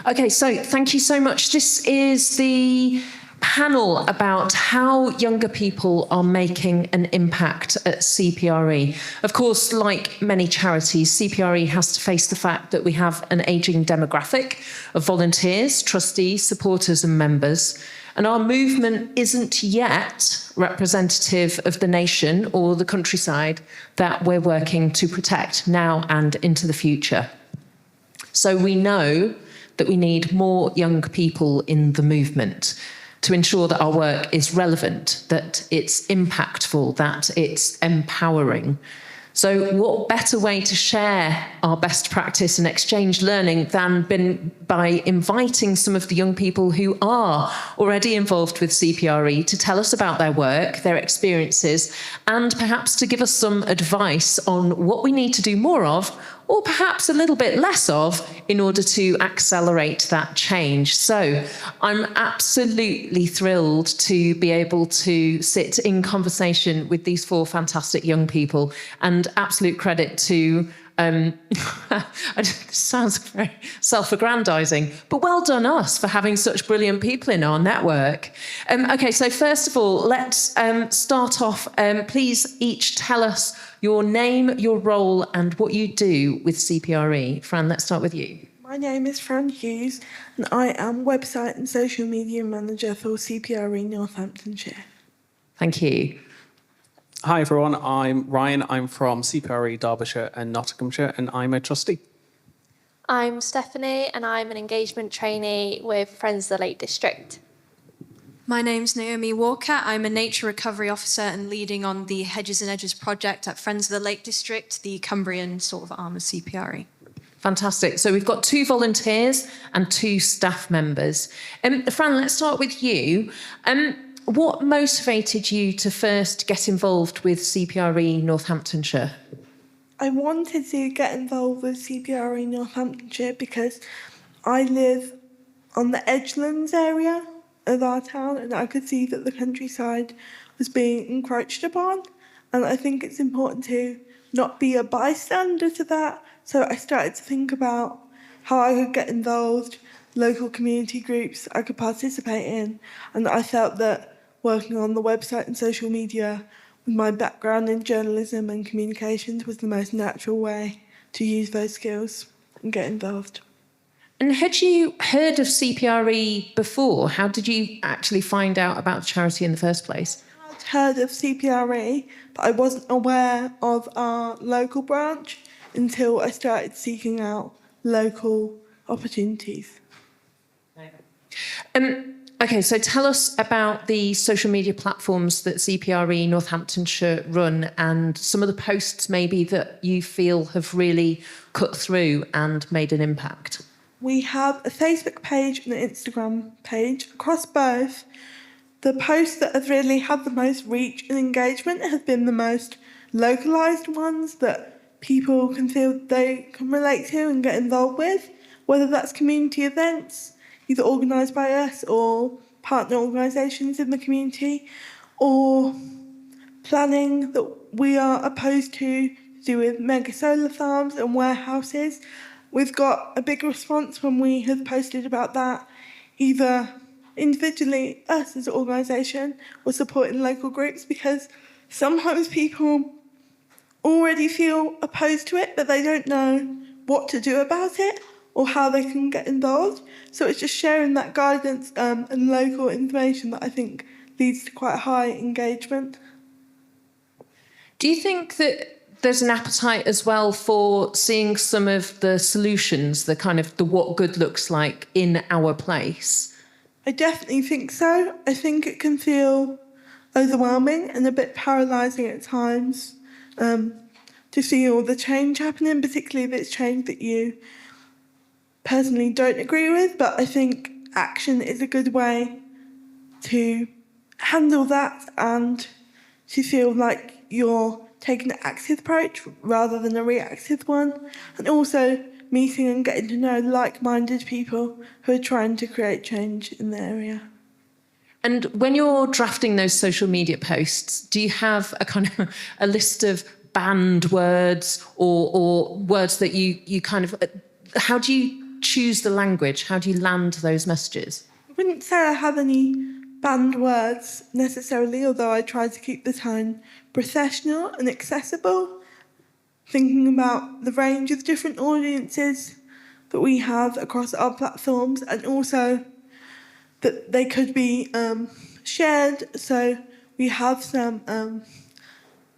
Okay, so thank you so much. This is the panel about how younger people are making an impact at CPRE. Of course, like many charities, CPRE has to face the fact that we have an ageing demographic of volunteers, trustees, supporters and members. And our movement isn't yet representative of the nation or the countryside that we're working to protect now and into the future. So we know that we need more young people in the movement to ensure that our work is relevant, that it's impactful, that it's empowering. So what better way to share our best practice and exchange learning than by inviting some of the young people who are already involved with CPRE to tell us about their work, their experiences, and perhaps to give us some advice on what we need to do more of, or perhaps a little bit less of, in order to accelerate that change. So I'm absolutely thrilled to be able to sit in conversation with these four fantastic young people, and absolute credit to it sounds very self-aggrandizing, but well done us for having such brilliant people in our network. Okay, so first of all, let's start off. Please each tell us your name, your role, and what you do with CPRE. Fran, let's start with you. My name is Fran Hughes, and I am website and social media manager for CPRE Northamptonshire. Thank you. Hi everyone, I'm Ryan. I'm from Cpre Derbyshire and Nottinghamshire, and I'm a trustee. I'm Stephanie, and I'm an engagement trainee with Friends of the Lake District. My name's Naomi Walker. I'm a nature recovery officer and leading on the Hedges and Edges project at Friends of the Lake District, the Cumbrian sort of arm of CPRE. Fantastic. So we've got 2 volunteers and 2 staff members. Fran, let's start with you. What motivated you to first get involved with CPRE Northamptonshire? I wanted to get involved with CPRE Northamptonshire because I live on the Edgelands area of our town, and I could see that the countryside was being encroached upon, and I think it's important to not be a bystander to that. So I started to think about how I could get involved, local community groups I could participate in, and I felt that working on the website and social media with my background in journalism and communications was the most natural way to use those skills and get involved. And had you heard of CPRE before? How did you actually find out about the charity in the first place? I'd heard of CPRE, but I wasn't aware of our local branch until I started seeking out local opportunities. Okay, so tell us about the social media platforms that CPRE Northamptonshire run, and some of the posts maybe that you feel have really cut through and made an impact. We have a Facebook page and an Instagram page. Across both, the posts that have really had the most reach and engagement have been the most localised ones that people can feel they can relate to and get involved with, whether that's community events, either organised by us or partner organisations in the community, or planning that we are opposed to do with mega solar farms and warehouses. We've got a big response when we have posted about that, either individually, us as an organisation, or supporting local groups, because sometimes people already feel opposed to it, but they don't know what to do about it or how they can get involved. So it's just sharing that guidance and local information that I think leads to quite high engagement. Do you think that there's an appetite as well for seeing some of the solutions, the kind of the what good looks like in our place? I definitely think so. I think it can feel overwhelming and a bit paralysing at times to see all the change happening, particularly if it's change that you personally don't agree with, but I think action is a good way to handle that and to feel like you're taking an active approach rather than a reactive one, and also meeting and getting to know like-minded people who are trying to create change in the area. And when you're drafting those social media posts, do you have a kind of a list of banned words or words that you kind of, how do you choose the language? How do you land those messages? I wouldn't say I have any banned words necessarily, although I try to keep the tone professional and accessible, thinking about the range of different audiences that we have across our platforms, and also that they could be shared. So we have some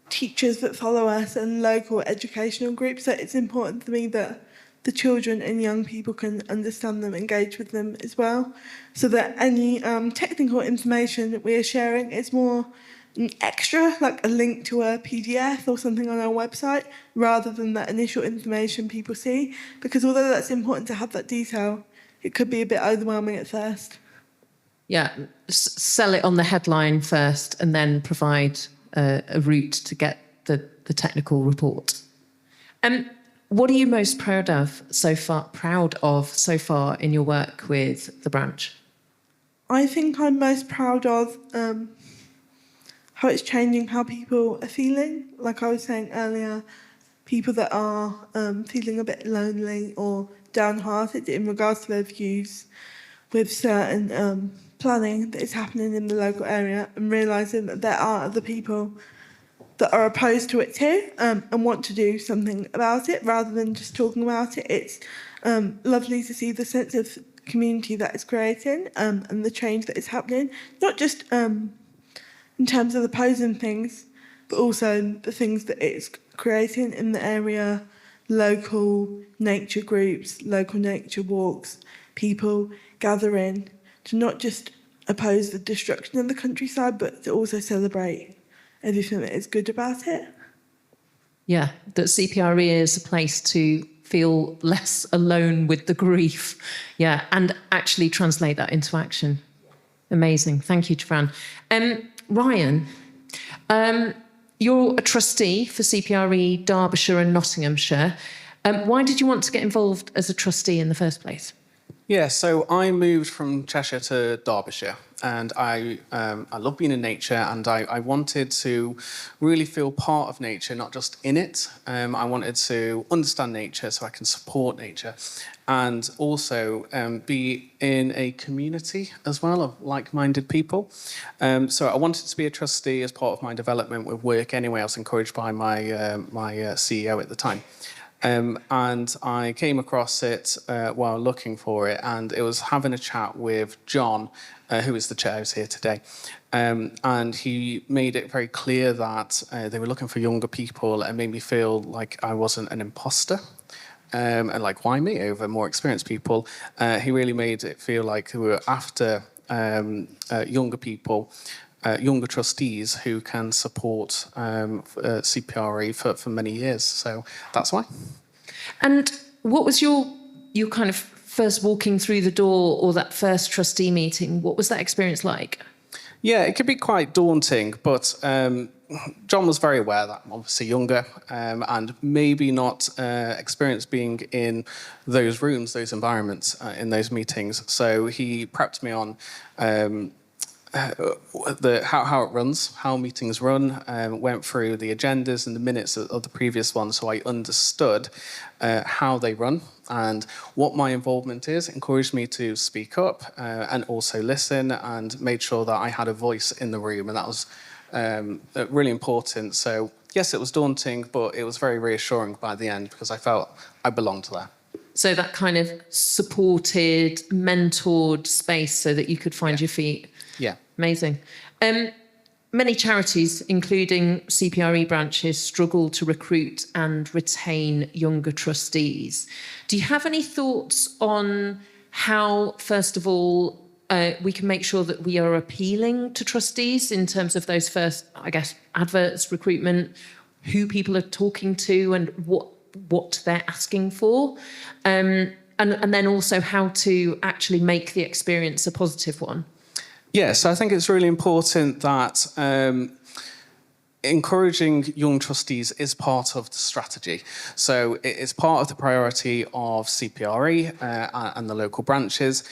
teachers that follow us and local educational groups, so it's important for me that the children and young people can understand them, engage with them as well, so that any technical information that we are sharing is more an extra, like a link to a PDF or something on our website, rather than that initial information people see. Because although that's important to have that detail, it could be a bit overwhelming at first. Yeah, sell it on the headline first and then provide a route to get the technical report. What are you most proud of so far in your work with the branch? I think I'm most proud of how it's changing how people are feeling. Like I was saying earlier, people that are feeling a bit lonely or downhearted in regards to their views with certain planning that is happening in the local area, and realising that there are other people that are opposed to it too, and want to do something about it rather than just talking about it. It's lovely to see the sense of community that it's creating, and the change that is happening, not just in terms of opposing things, but also the things that it's creating in the area, local nature groups, local nature walks, people gathering to not just oppose the destruction of the countryside, but to also celebrate everything that is good about it. Yeah, that Cpre is a place to feel less alone with the grief. Yeah, and actually translate that into action. Amazing. Thank you, Fran. Ryan, you're a trustee for Cpre Derbyshire and Nottinghamshire. Why did you want to get involved as a trustee in the first place? Yeah, so I moved from Cheshire to Derbyshire, and I love being in nature, and I wanted to really feel part of nature, not just in it. I wanted to understand nature so I can support nature, and also be in a community as well of like-minded people. So I wanted to be a trustee as part of my development with work anyway. I was encouraged by my CEO at the time. And I came across it while looking for it, and it was having a chat with John, who is the chair who's here today. And he made it very clear that they were looking for younger people, and made me feel like I wasn't an imposter. And like, why me over more experienced people? He really made it feel like we were after younger people, younger trustees who can support Cpre for many years. So that's why. And What was your kind of first walking through the door, or that first trustee meeting? What was that experience like? Yeah, it could be quite daunting, but John was very aware that I'm obviously younger and maybe not experienced being in those rooms, those environments, in those meetings. So he prepped me on how it runs, how meetings run, went through the agendas and the minutes of the previous one, so I understood how they run and what my involvement is, encouraged me to speak up and also listen, and made sure that I had a voice in the room, and that was really important. So yes, it was daunting, but it was very reassuring by the end because I felt I belonged there. So that kind of supported, mentored space so that you could find your feet. Yeah. Amazing. Many charities, including Cpre branches, struggle to recruit and retain younger trustees. Do you have any thoughts on how, first of all, we can make sure that we are appealing to trustees in terms of those first, I guess, adverts, recruitment, who people are talking to and what they're asking for, and then also how to actually make the experience a positive one? Yes, I think it's really important that encouraging young trustees is part of the strategy. So it is part of the priority of Cpre and the local branches.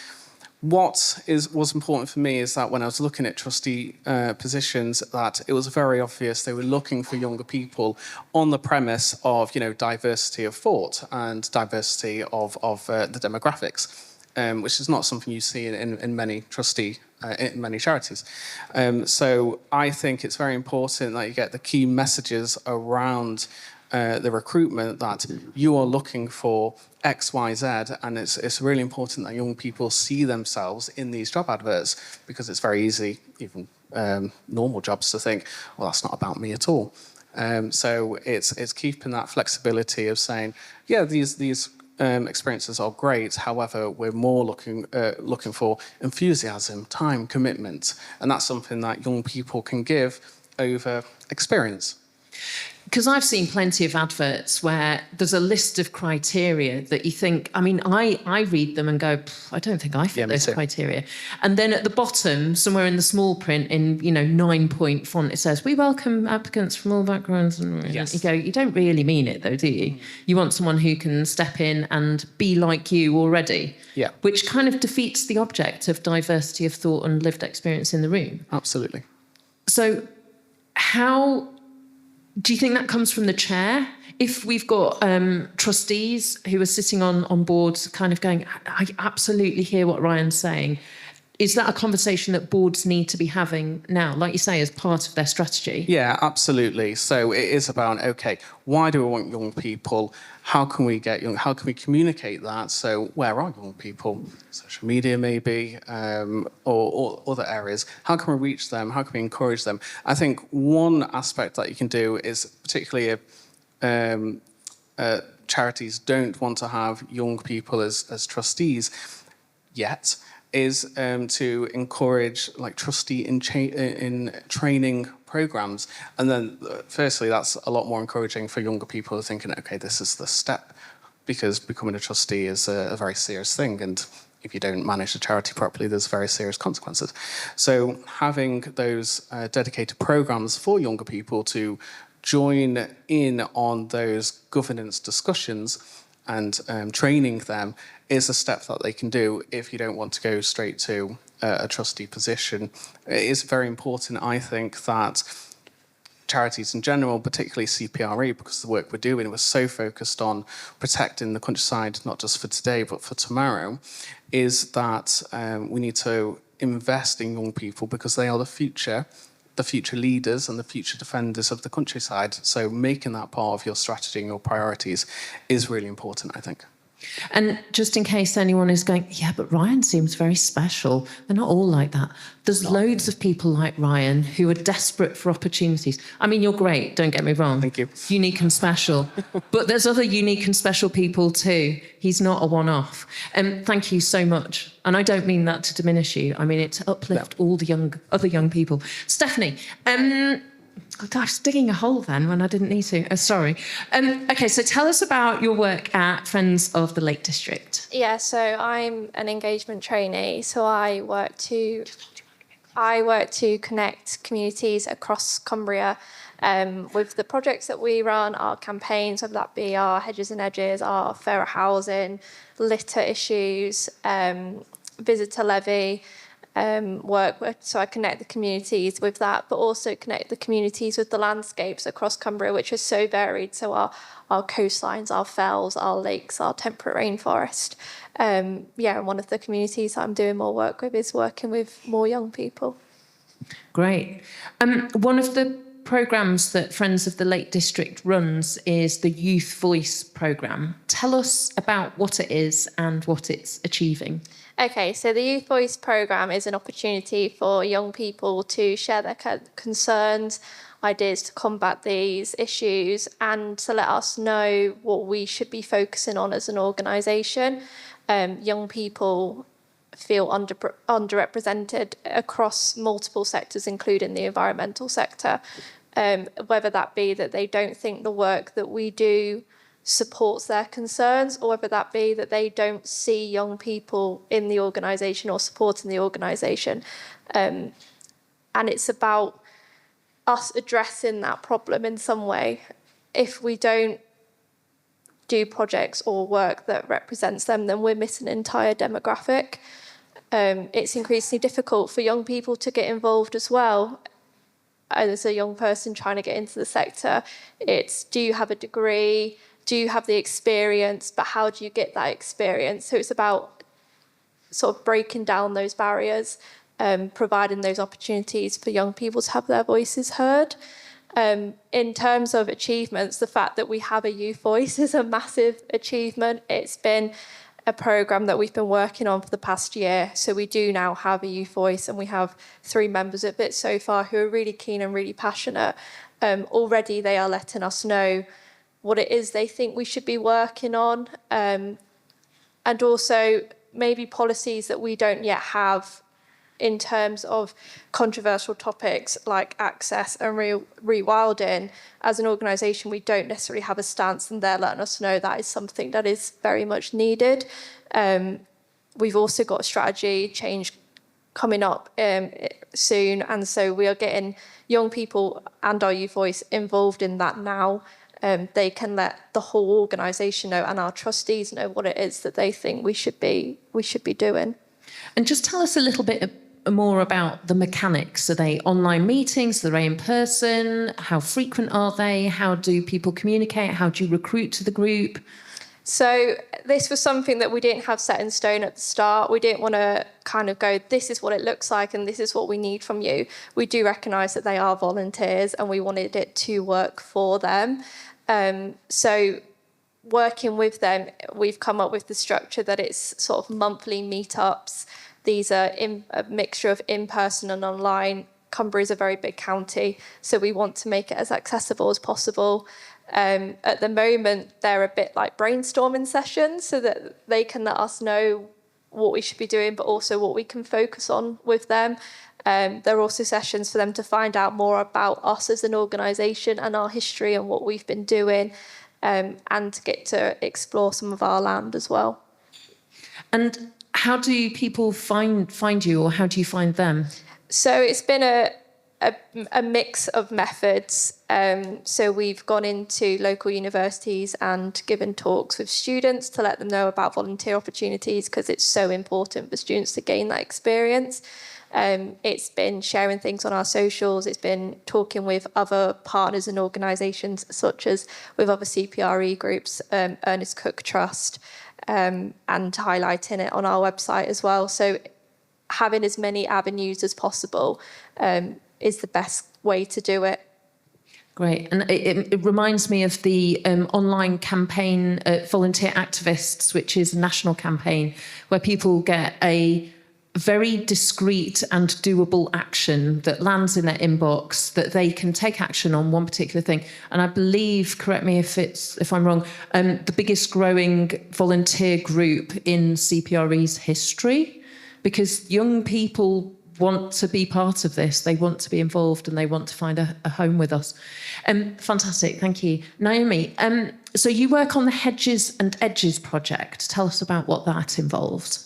was important for me is that when I was looking at trustee positions, that it was very obvious they were looking for younger people on the premise of, diversity of thought and diversity of the demographics, which is not something you see in many in many charities. So I think it's very important that you get the key messages around the recruitment, that you are looking for X, Y, Z, and it's really important that young people see themselves in these job adverts, because it's very easy, even normal jobs, to think, well, that's not about me at all. So it's keeping that flexibility of saying, yeah, these experiences are great. However, we're more looking for enthusiasm, time, commitment, and that's something that young people can give over experience. Because I've seen plenty of adverts where there's a list of criteria that you think, I read them and go, I don't think I fit those criteria. And then at the bottom, somewhere in the small print in, 9-point font, it says, we welcome applicants from all backgrounds. And Yes. you go, you don't really mean it though, do you? You want someone who can step in and be like you already. Yeah. Which kind of defeats the object of diversity of thought and lived experience in the room. Absolutely. So how do you think that comes from the chair? If we've got trustees who are sitting on boards kind of going, I absolutely hear what Ryan's saying, is that a conversation that boards need to be having now, like you say, as part of their strategy? Yeah, absolutely. So it is about, okay, why do we want young people? How can we get young? How can we communicate that? So where are young people? Social media, maybe, or other areas. How can we reach them? How can we encourage them? I think one aspect that you can do is, particularly if charities don't want to have young people as trustees yet, is to encourage trustee in training programs. And then firstly, that's a lot more encouraging for younger people who are thinking, okay, this is the step, because becoming a trustee is a very serious thing. And if you don't manage the charity properly, there's very serious consequences. So having those dedicated programs for younger people to join in on those governance discussions and training them is a step that they can do if you don't want to go straight to a trustee position. It is very important, I think, that charities in general, particularly Cpre, because the work we're doing was so focused on protecting the countryside, not just for today, but for tomorrow, is that we need to invest in young people, because they are the future leaders and the future defenders of the countryside. So making that part of your strategy and your priorities is really important, I think. And just in case anyone is going, yeah, but Ryan seems very special. They're not all like that. There's loads of people like Ryan who are desperate for opportunities. I mean, you're great, don't get me wrong. Thank you. Unique and special. But there's other unique and special people too. He's not a one-off. Thank you so much. And I don't mean that to diminish you. I mean it to uplift all the other young people. Stephanie, I was digging a hole then when I didn't need to. Sorry. Okay, so tell us about your work at Friends of the Lake District. Yeah, so I'm an engagement trainee. So I work to connect communities across Cumbria with the projects that we run, our campaigns, whether that be our Hedges and Edges, our fairer housing, litter issues, visitor levy. Work with, so I connect the communities with that, but also connect the communities with the landscapes across Cumbria, which are so varied. So our coastlines, our fells, our lakes, our temperate rainforest. And one of the communities that I'm doing more work with is working with more young people. Great. One of the programmes that Friends of the Lake District runs is the Youth Voice programme. Tell us about what it is and what it's achieving. Okay, so the Youth Voice programme is an opportunity for young people to share their concerns, ideas to combat these issues, and to let us know what we should be focusing on as an organisation. Young people feel underrepresented across multiple sectors, including the environmental sector, whether that be that they don't think the work that we do supports their concerns, or whether that be that they don't see young people in the organisation or supporting the organisation. And it's about us addressing that problem in some way. If we don't do projects or work that represents them, then we're missing an entire demographic. it's increasingly difficult for young people to get involved as well. As a young person trying to get into the sector, it's, do you have a degree? Do you have the experience? But how do you get that experience? So it's about sort of breaking down those barriers, providing those opportunities for young people to have their voices heard. In terms of achievements, the fact that we have a youth voice is a massive achievement. It's been a programme that we've been working on for the past year. So we do now have a youth voice, and we have 3 members of it so far who are really keen and really passionate. Already they are letting us know what it is they think we should be working on, and also maybe policies that we don't yet have in terms of controversial topics like access and rewilding. As an organisation, we don't necessarily have a stance, and they're letting us know that is something that is very much needed. We've also got a strategy change coming up soon, and so we are getting young people and our youth voice involved in that now. They can let the whole organisation know, and our trustees know what it is that they think we should be doing. And just tell us a little bit more about the mechanics. Are they online meetings? Are they in person? How frequent are they? How do people communicate? How do you recruit to the group? So this was something that we didn't have set in stone at the start. We didn't want to kind of go, this is what it looks like and this is what we need from you. We do recognise that they are volunteers, and we wanted it to work for them. So working with them, we've come up with the structure that it's sort of monthly meetups. These are a mixture of in-person and online. Cumbria is a very big county, so we want to make it as accessible as possible. At the moment, they're a bit like brainstorming sessions, so that they can let us know what we should be doing, but also what we can focus on with them. There are also sessions for them to find out more about us as an organisation and our history and what we've been doing, and to get to explore some of our land as well. And how do people find you, or how do you find them? So it's been a mix of methods. So we've gone into local universities and given talks with students to let them know about volunteer opportunities, because it's so important for students to gain that experience. It's been sharing things on our socials. It's been talking with other partners and organisations, such as with other Cpre groups, Ernest Cook Trust, and highlighting it on our website as well. So having as many avenues as possible is the best way to do it. Great. And it reminds me of the online campaign, Volunteer Activists, which is a national campaign where people get a very discreet and doable action that lands in their inbox, that they can take action on one particular thing. And I believe, correct me if I'm wrong, the biggest growing volunteer group in CPRE's history, because young people want to be part of this, they want to be involved, and they want to find a home with us. Fantastic, thank you. Naomi, so you work on the Hedges and Edges project. Tell us about what that involved.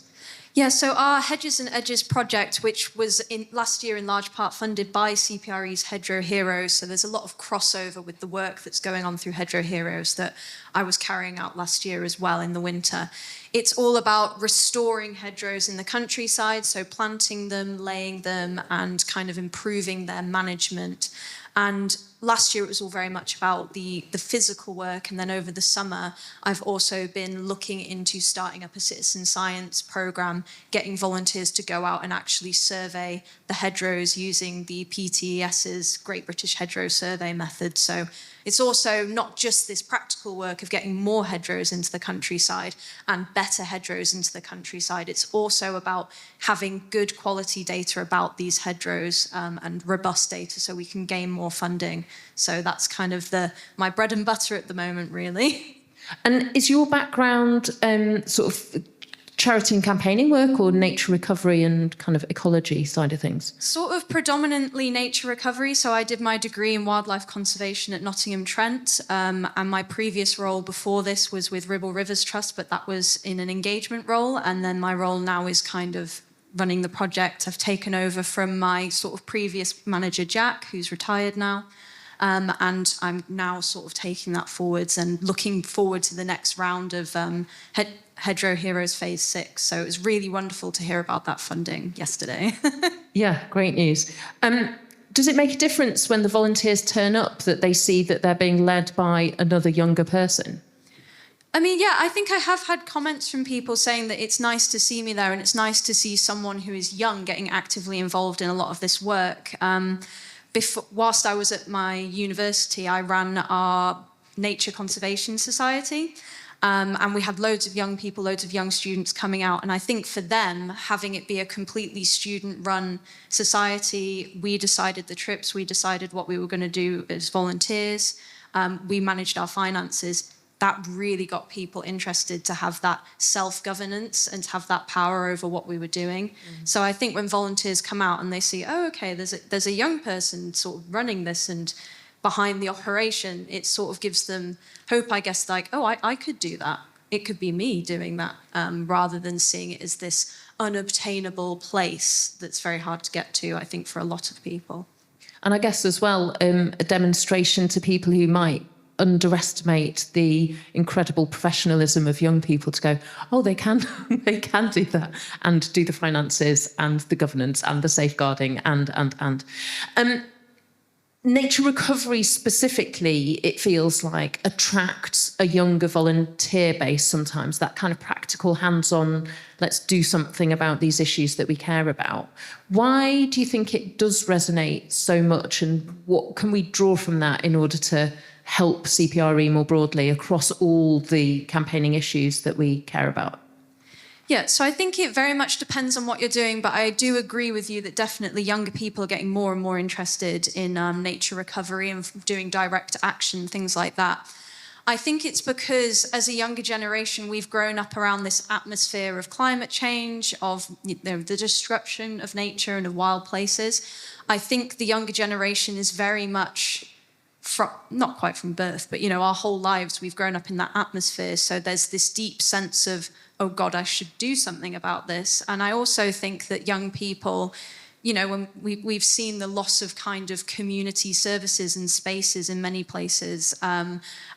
Yeah, so our Hedges and Edges project, which was last year in large part funded by CPRE's Hedgerow Heroes, so there's a lot of crossover with the work that's going on through Hedgerow Heroes that I was carrying out last year as well in the winter. It's all about restoring hedgerows in the countryside, so planting them, laying them, and kind of improving their management. And last year it was all very much about the physical work, and then over the summer I've also been looking into starting up a citizen science programme, getting volunteers to go out and actually survey the hedgerows using the PTES's Great British Hedgerow Survey method. So it's also not just this practical work of getting more hedgerows into the countryside and better hedgerows into the countryside. It's also about having good quality data about these hedgerows, and robust data, so we can gain more funding. So that's kind of my bread and butter at the moment, really. And is your background sort of charity and campaigning work, or nature recovery and kind of ecology side of things? Sort of predominantly nature recovery. So I did my degree in wildlife conservation at Nottingham Trent, and my previous role before this was with Ribble Rivers Trust, but that was in an engagement role. And then my role now is kind of running the project. I've taken over from my sort of previous manager, Jack, who's retired now. And I'm now sort of taking that forwards and looking forward to the next round of Hedgerow Heroes Phase 6. So it was really wonderful to hear about that funding yesterday. Yeah, great news. Does it make a difference when the volunteers turn up that they see that they're being led by another younger person? I mean, yeah, I think I have had comments from people saying that it's nice to see me there and it's nice to see someone who is young getting actively involved in a lot of this work. Whilst I was at my university, I ran our Nature Conservation Society. And we had loads of young people, loads of young students coming out. And I think for them, having it be a completely student-run society, we decided the trips, we decided what we were going to do as volunteers, we managed our finances. That really got people interested to have that self-governance and to have that power over what we were doing. So I think when volunteers come out and they see, oh, okay, there's a young person sort of running this and behind the operation, it sort of gives them hope, I guess, like, oh, I could do that. It could be me doing that, rather than seeing it as this unobtainable place that's very hard to get to, I think, for a lot of people. And I guess as well, a demonstration to people who might underestimate the incredible professionalism of young people to go, oh, they can do that and do the finances and the governance and the safeguarding and. Nature recovery specifically, it feels like, attracts a younger volunteer base sometimes, that kind of practical, hands-on, let's do something about these issues that we care about. Why do you think it does resonate so much, and what can we draw from that in order to help CPRE more broadly across all the campaigning issues that we care about? Yeah, so I think it very much depends on what you're doing, but I do agree with you that definitely younger people are getting more and more interested in nature recovery and doing direct action, things like that. I think it's because as a younger generation, we've grown up around this atmosphere of climate change, of the destruction of nature and of wild places. I think the younger generation is very much not quite from birth, but, our whole lives we've grown up in that atmosphere. So there's this deep sense of, oh God, I should do something about this. And I also think that young people, when we've seen the loss of kind of community services and spaces in many places,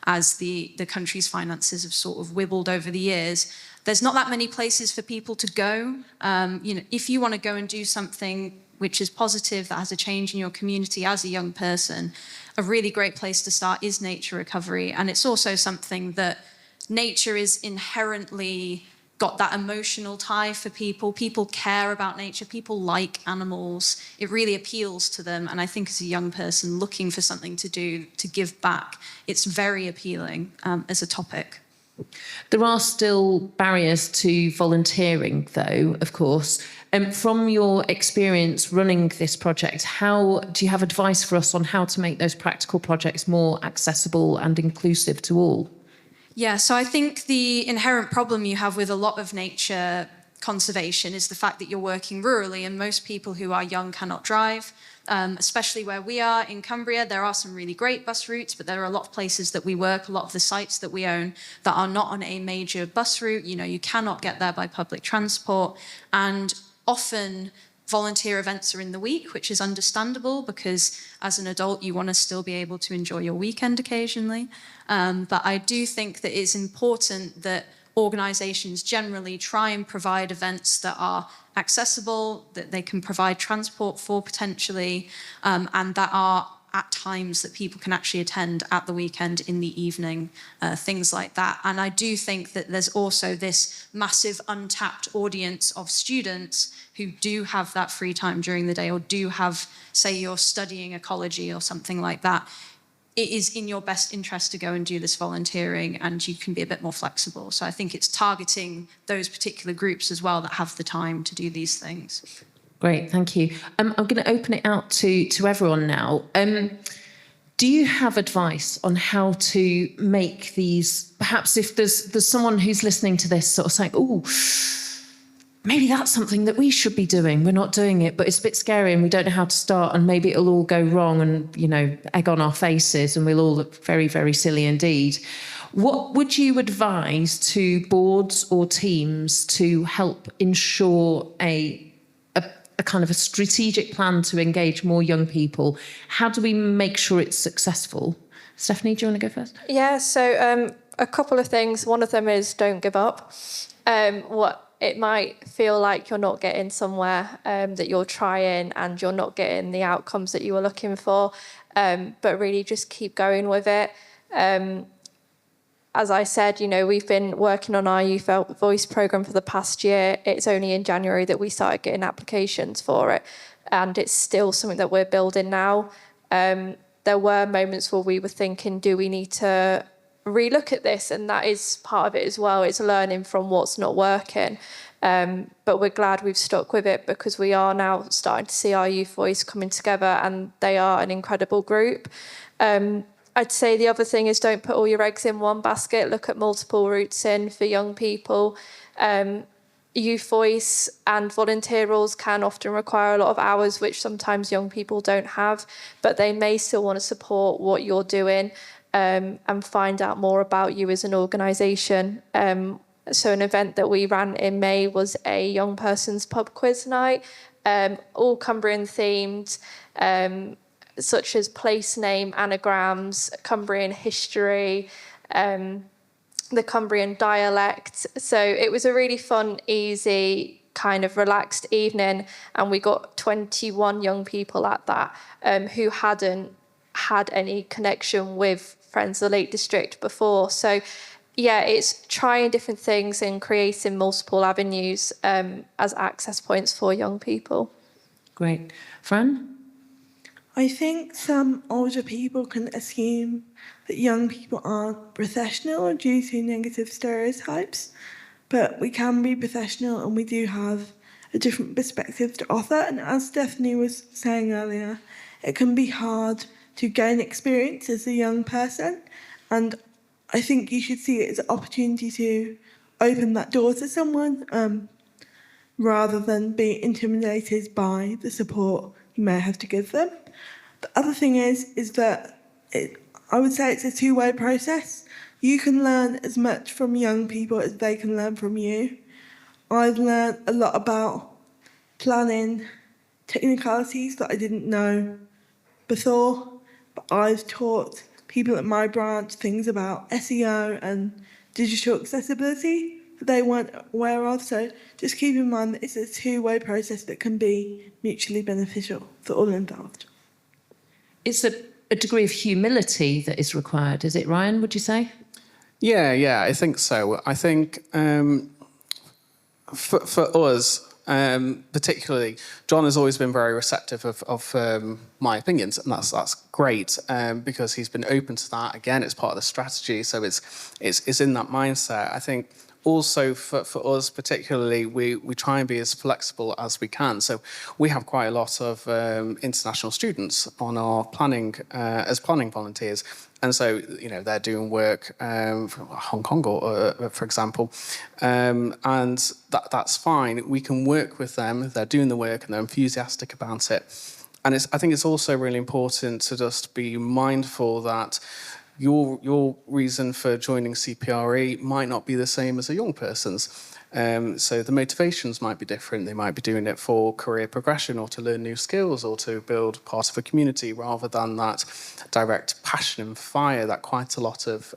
as the country's finances have sort of wibbled over the years, there's not that many places for people to go. If you want to go and do something which is positive, that has a change in your community as a young person, a really great place to start is nature recovery. And it's also something that nature is inherently got that emotional tie for people. People care about nature. People like animals. It really appeals to them. And I think as a young person looking for something to do, to give back, it's very appealing as a topic. There are still barriers to volunteering, though, of course. From your experience running this project, how do you have advice for us on how to make those practical projects more accessible and inclusive to all? Yeah, so I think the inherent problem you have with a lot of nature conservation is the fact that you're working rurally, and most people who are young cannot drive. Especially where we are in Cumbria, there are some really great bus routes, but there are a lot of places that we work, a lot of the sites that we own that are not on a major bus route. You cannot get there by public transport. And often volunteer events are in the week, which is understandable because as an adult, you want to still be able to enjoy your weekend occasionally. But I do think that it's important that organisations generally try and provide events that are accessible, that they can provide transport for potentially, and that are at times that people can actually attend at the weekend, in the evening, things like that. And I do think that there's also this massive untapped audience of students who do have that free time during the day, or do have, say you're studying ecology or something like that. It is in your best interest to go and do this volunteering, and you can be a bit more flexible. So I think it's targeting those particular groups as well that have the time to do these things. Great, thank you. I'm going to open it out to everyone now. Do you have advice on how to make these, perhaps if there's someone who's listening to this sort of saying, oh, maybe that's something that we should be doing. We're not doing it, but it's a bit scary and we don't know how to start, and maybe it'll all go wrong and, egg on our faces and we'll all look very, very silly indeed. What would you advise to boards or teams to help ensure a a kind of a strategic plan to engage more young people. How do we make sure it's successful? Stephanie, do you want to go first? Yeah, so a couple of things. One of them is don't give up. What it might feel like you're not getting somewhere, that you're trying and you're not getting the outcomes that you were looking for, but really just keep going with it. As I said, we've been working on our Youth Voice programme for the past year. It's only in January that we started getting applications for it, and it's still something that we're building now. There were moments where we were thinking, do we need to relook at this? And that is part of it as well. It's learning from what's not working. But we're glad we've stuck with it, because we are now starting to see our Youth Voice coming together, and they are an incredible group. I'd say the other thing is don't put all your eggs in one basket. Look at multiple routes in for young people. Youth Voice and volunteer roles can often require a lot of hours, which sometimes young people don't have, but they may still want to support what you're doing, and find out more about you as an organisation. So an event that we ran in May was a young person's pub quiz night, all Cumbrian themed, such as place name, anagrams, Cumbrian history, the Cumbrian dialect. So it was a really fun, easy, kind of relaxed evening, and we got 21 young people at that, who hadn't had any connection with Friends of the Lake District before. So yeah, it's trying different things and creating multiple avenues as access points for young people. Great. Fran? I think some older people can assume that young people aren't professional due to negative stereotypes, but we can be professional and we do have a different perspective to offer. And as Stephanie was saying earlier, it can be hard to gain experience as a young person, and I think you should see it as an opportunity to open that door to someone, rather than be intimidated by the support you may have to give them. The other thing is that I would say it's a two-way process. You can learn as much from young people as they can learn from you. I've learned a lot about planning technicalities that I didn't know before, but I've taught people at my branch things about SEO and digital accessibility that they weren't aware of. So just keep in mind that it's a two-way process that can be mutually beneficial for all involved. It's a degree of humility that is required, is it, Ryan, would you say? Yeah, I think so. I think for us, particularly, John has always been very receptive of my opinions, and that's great, because he's been open to that. Again, it's part of the strategy, so it's in that mindset. I think also for us particularly, we try and be as flexible as we can. So we have quite a lot of international students on our planning as planning volunteers. And so, they're doing work from Hong Kong, or for example, and that's fine. We can work with them. They're doing the work and they're enthusiastic about it. And I think it's also really important to just be mindful that your reason for joining Cpre might not be the same as a young person's. So the motivations might be different. They might be doing it for career progression or to learn new skills or to build part of a community, rather than that direct passion and fire that quite a lot of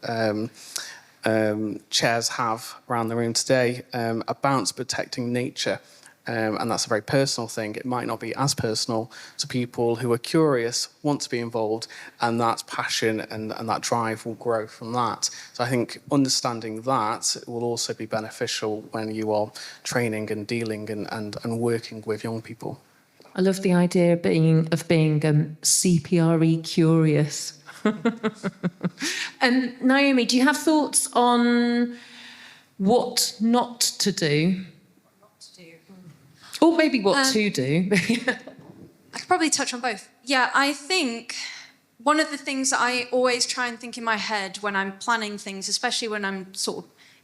chairs have around the room today about protecting nature. And that's a very personal thing. It might not be as personal to people who are curious, want to be involved, and that passion and that drive will grow from that. So I think understanding that will also be beneficial when you are training and dealing and working with young people. I love the idea of being CPRE curious. And Naomi, do you have thoughts on what not to do? Or maybe what to do. I could probably touch on both. Yeah, I think one of the things that I always try and think in my head when I'm planning things, especially when I'm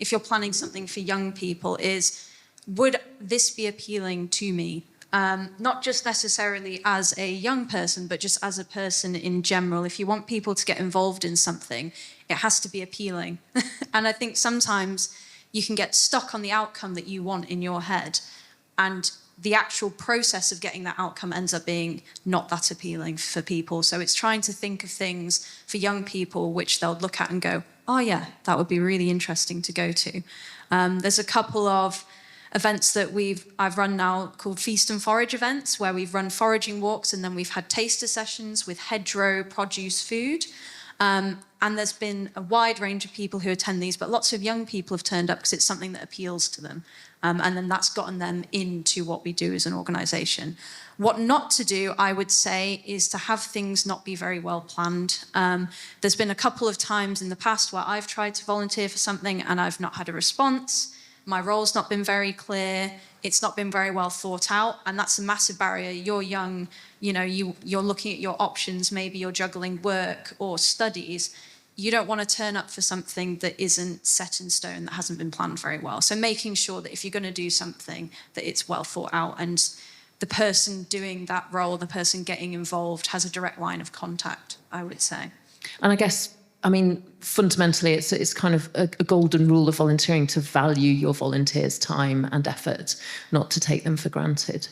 if you're planning something for young people, is, would this be appealing to me? Not just necessarily as a young person, but just as a person in general. If you want people to get involved in something, it has to be appealing. And I think sometimes you can get stuck on the outcome that you want in your head. And the actual process of getting that outcome ends up being not that appealing for people. So it's trying to think of things for young people which they'll look at and go, oh yeah, that would be really interesting to go to. There's a couple of events that I've run now called Feast and Forage events, where we've run foraging walks and then we've had taster sessions with hedgerow produce food. And there's been a wide range of people who attend these, but lots of young people have turned up because it's something that appeals to them. And then that's gotten them into what we do as an organisation. What not to do, I would say, is to have things not be very well planned. There's been a couple of times in the past where I've tried to volunteer for something and I've not had a response. My role's not been very clear. It's not been very well thought out, and that's a massive barrier. You're young, you're looking at your options. Maybe you're juggling work or studies. You don't want to turn up for something that isn't set in stone, that hasn't been planned very well. So making sure that if you're going to do something, that it's well thought out, and the person doing that role, the person getting involved, has a direct line of contact, I would say. And I guess, I mean, fundamentally, it's kind of a golden rule of volunteering to value your volunteers' time and effort, not to take them for granted.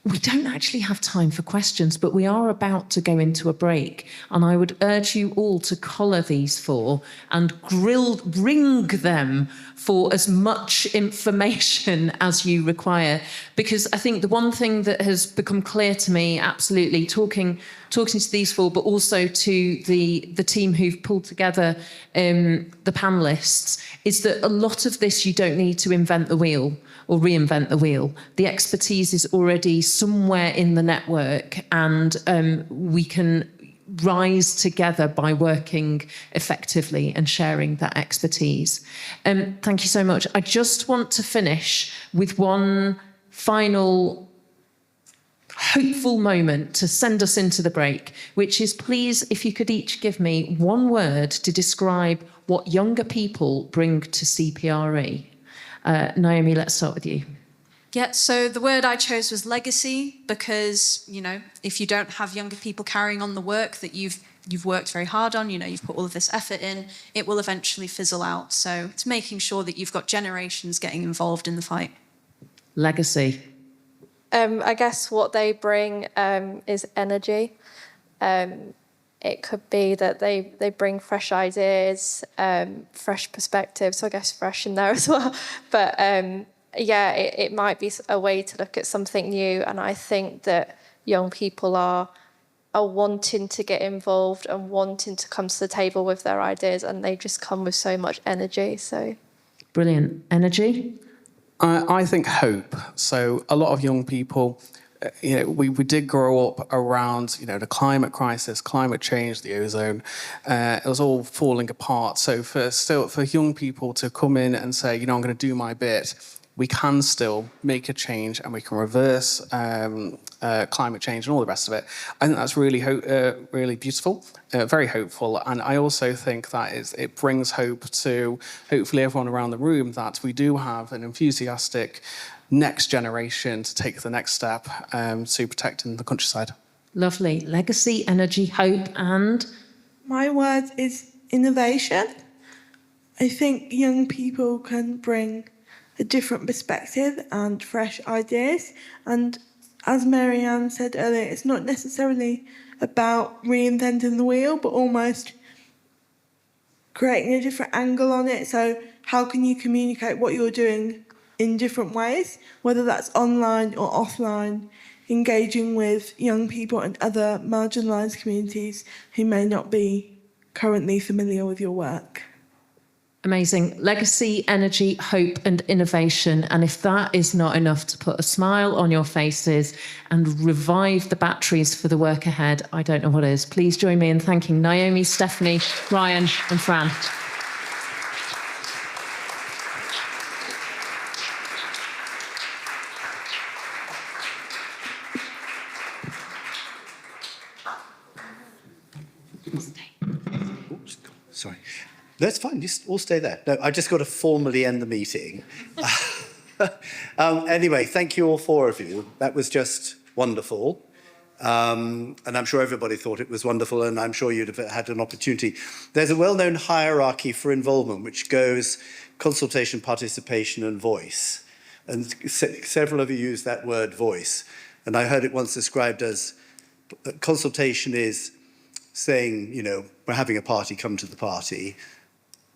We don't actually have time for questions, but we are about to go into a break. And I would urge you all to collar these four and ring them for as much information as you require. Because I think the one thing that has become clear to me, absolutely, talking to these four, but also to the team who've pulled together the panellists, is that a lot of this you don't need to invent the wheel or reinvent the wheel. The expertise is already somewhere in the network, and we can rise together by working effectively and sharing that expertise. Thank you so much. I just want to finish with one final hopeful moment to send us into the break, which is, please, if you could each give me one word to describe what younger people bring to CPRE. Naomi, let's start with you. Yeah, so the word I chose was legacy, because, if you don't have younger people carrying on the work that you've worked very hard on, you've put all of this effort in, it will eventually fizzle out. So it's making sure that you've got generations getting involved in the fight. Legacy. I guess what they bring is energy. It could be that they bring fresh ideas, fresh perspectives, so I guess fresh in there as well. But it might be a way to look at something new. And I think that young people are wanting to get involved and wanting to come to the table with their ideas, and they just come with so much energy. So Brilliant. Energy? I think hope. So a lot of young people, we did grow up around, the climate crisis, climate change, the ozone. It was all falling apart. So for young people to come in and say, I'm going to do my bit, we can still make a change and we can reverse climate change and all the rest of it. I think that's really really beautiful, very hopeful. And I also think that it brings hope to hopefully everyone around the room that we do have an enthusiastic next generation to take the next step to protecting the countryside. Lovely. Legacy, energy, hope, and? My word is innovation. I think young people can bring a different perspective and fresh ideas. And as Marianne said earlier, it's not necessarily about reinventing the wheel, but almost creating a different angle on it. So how can you communicate what you're doing in different ways, whether that's online or offline, engaging with young people and other marginalised communities who may not be currently familiar with your work. Amazing. Legacy, energy, hope, and innovation. And if that is not enough to put a smile on your faces and revive the batteries for the work ahead, I don't know what is. Please join me in thanking Naomi, Stephanie, Ryan, and Fran. Sorry. That's fine, just all stay there. No, I just got to formally end the meeting. Anyway, thank you all four of you. That was just wonderful. And I'm sure everybody thought it was wonderful, and I'm sure you'd have had an opportunity. There's a well-known hierarchy for involvement, which goes consultation, participation, and voice. And several of you use that word voice. And I heard it once described as consultation is saying, you know, we're having a party, come to the party.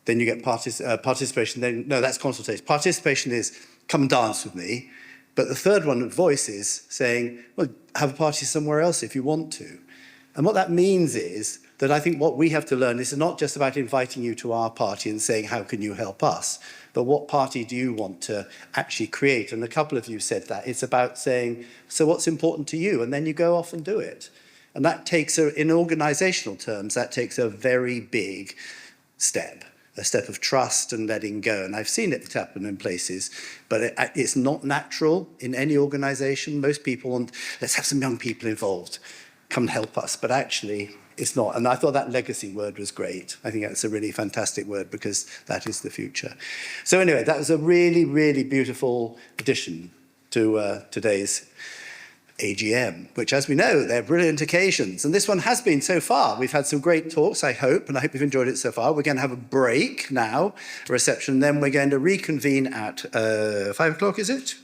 Then you get participation. Then no, that's consultation. Participation is come and dance with me. But the third one, voice, is saying, well, have a party somewhere else if you want to. And what that means is that I think what we have to learn is not just about inviting you to our party and saying, how can you help us? But what party do you want to actually create? And a couple of you said that. It's about saying, so what's important to you? And then you go off and do it. And that takes, in organizational terms, that takes a very big step. A step of trust and letting go. And I've seen it happen in places, but it's not natural in any organization. Most people want, let's have some young people involved, come and help us. But actually, it's not. And I thought that legacy word was great. I think that's a really fantastic word because that is the future. So anyway, that was a really, really beautiful addition to today's AGM, which, as we know, they're brilliant occasions. And this one has been so far. We've had some great talks, I hope, and I hope you've enjoyed it so far. We're going to have a break now, a reception, then we're going to reconvene at 5 o'clock, is it?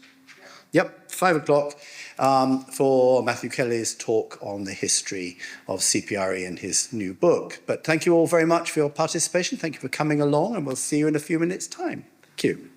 Yep, 5 o'clock for Matthew Kelly's talk on the history of CPRE and his new book. But thank you all very much for your participation. Thank you for coming along, and we'll see you in a few minutes' time. Thank you.